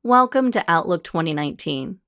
Welcome to Outlook 2019.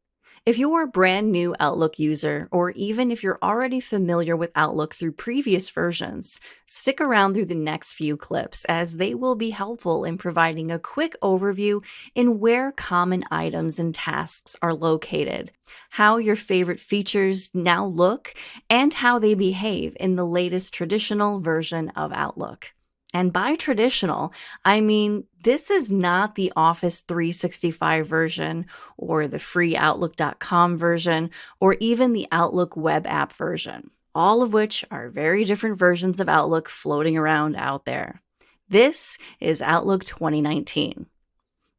If you're a brand new Outlook user, or even if you're already familiar with Outlook through previous versions, stick around through the next few clips as they will be helpful in providing a quick overview in where common items and tasks are located, how your favorite features now look, and how they behave in the latest traditional version of Outlook. And by traditional, I mean this is not the Office 365 version or the free Outlook.com version or even the Outlook web app version, all of which are very different versions of Outlook floating around out there. This is Outlook 2019.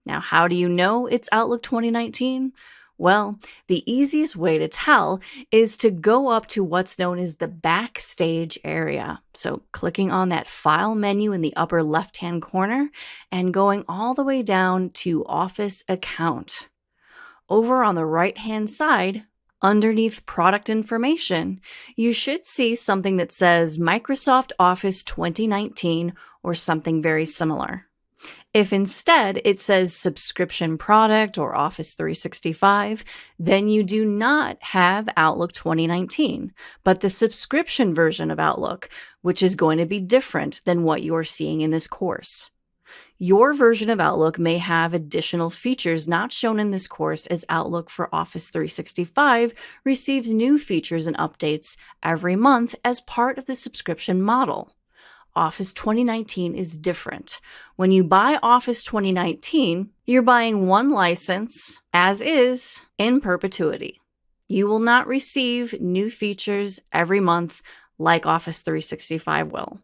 Now, how do you know it's Outlook 2019? Well, the easiest way to tell is to go up to what's known as the Backstage area. So clicking on that File menu in the upper left-hand corner and going all the way down to Office Account. Over on the right-hand side, underneath Product Information, you should see something that says Microsoft Office 2019 or something very similar. If instead it says Subscription Product or Office 365, then you do not have Outlook 2019, but the subscription version of Outlook, which is going to be different than what you are seeing in this course. Your version of Outlook may have additional features not shown in this course, as Outlook for Office 365 receives new features and updates every month as part of the subscription model. Office 2019 is different. When you buy Office 2019, you're buying one license, as is, in perpetuity. You will not receive new features every month like Office 365 will.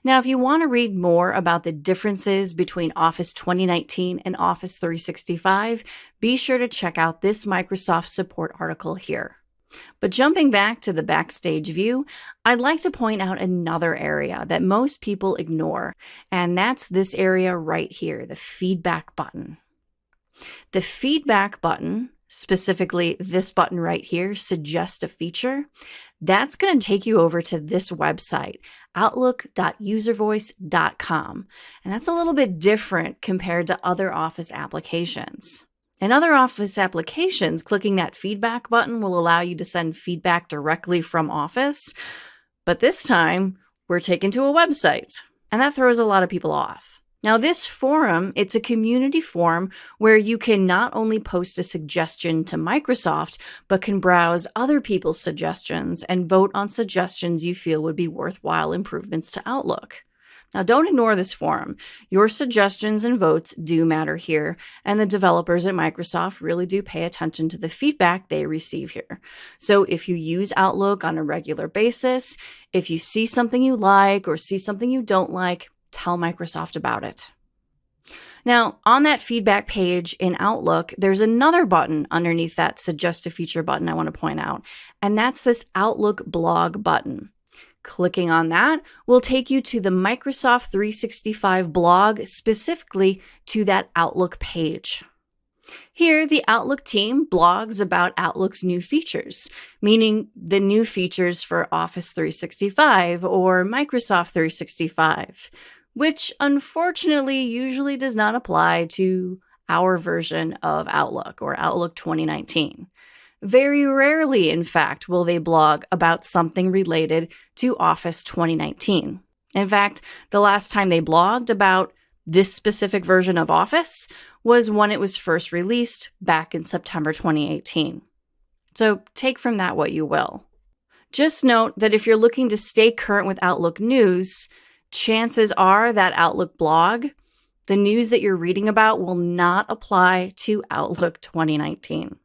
Now, if you want to read more about the differences between Office 2019 and Office 365, be sure to check out this Microsoft support article here. But jumping back to the Backstage view, I'd like to point out another area that most people ignore, and that's this area right here, the Feedback button. The Feedback button, specifically this button right here, Suggest a Feature, that's going to take you over to this website, outlook.uservoice.com, and that's a little bit different compared to other Office applications. In other Office applications, clicking that feedback button will allow you to send feedback directly from Office, but this time we're taken to a website, and that throws a lot of people off. Now, this forum, it's a community forum where you can not only post a suggestion to Microsoft, but can browse other people's suggestions and vote on suggestions you feel would be worthwhile improvements to Outlook. Now, don't ignore this forum. Your suggestions and votes do matter here, and the developers at Microsoft really do pay attention to the feedback they receive here. So if you use Outlook on a regular basis, if you see something you like or see something you don't like, tell Microsoft about it. Now, on that feedback page in Outlook, there's another button underneath that Suggest a Feature button I want to point out, and that's this Outlook blog button. Clicking on that will take you to the Microsoft 365 blog, specifically to that Outlook page. Here, the Outlook team blogs about Outlook's new features, meaning the new features for Office 365 or Microsoft 365, which unfortunately usually does not apply to our version of Outlook or Outlook 2019. Very rarely, in fact, will they blog about something related to Office 2019. In fact, the last time they blogged about this specific version of Office was when it was first released back in September 2018. So take from that what you will. Just note that if you're looking to stay current with Outlook news, chances are that Outlook blog, the news that you're reading about, will not apply to Outlook 2019.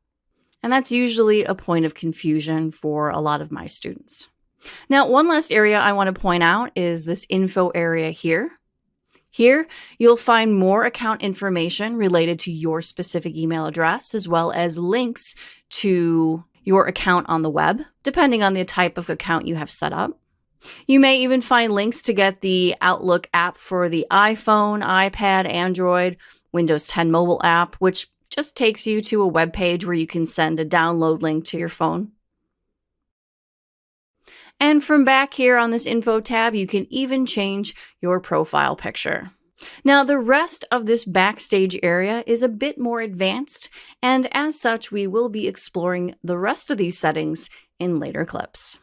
And that's usually a point of confusion for a lot of my students. Now, one last area I want to point out is this info area here. Here, you'll find more account information related to your specific email address, as well as links to your account on the web, depending on the type of account you have set up. You may even find links to get the Outlook app for the iPhone, iPad, Android, Windows 10 mobile app, which just takes you to a web page where you can send a download link to your phone. And from back here on this info tab, you can even change your profile picture. Now, the rest of this backstage area is a bit more advanced, and as such, we will be exploring the rest of these settings in later clips.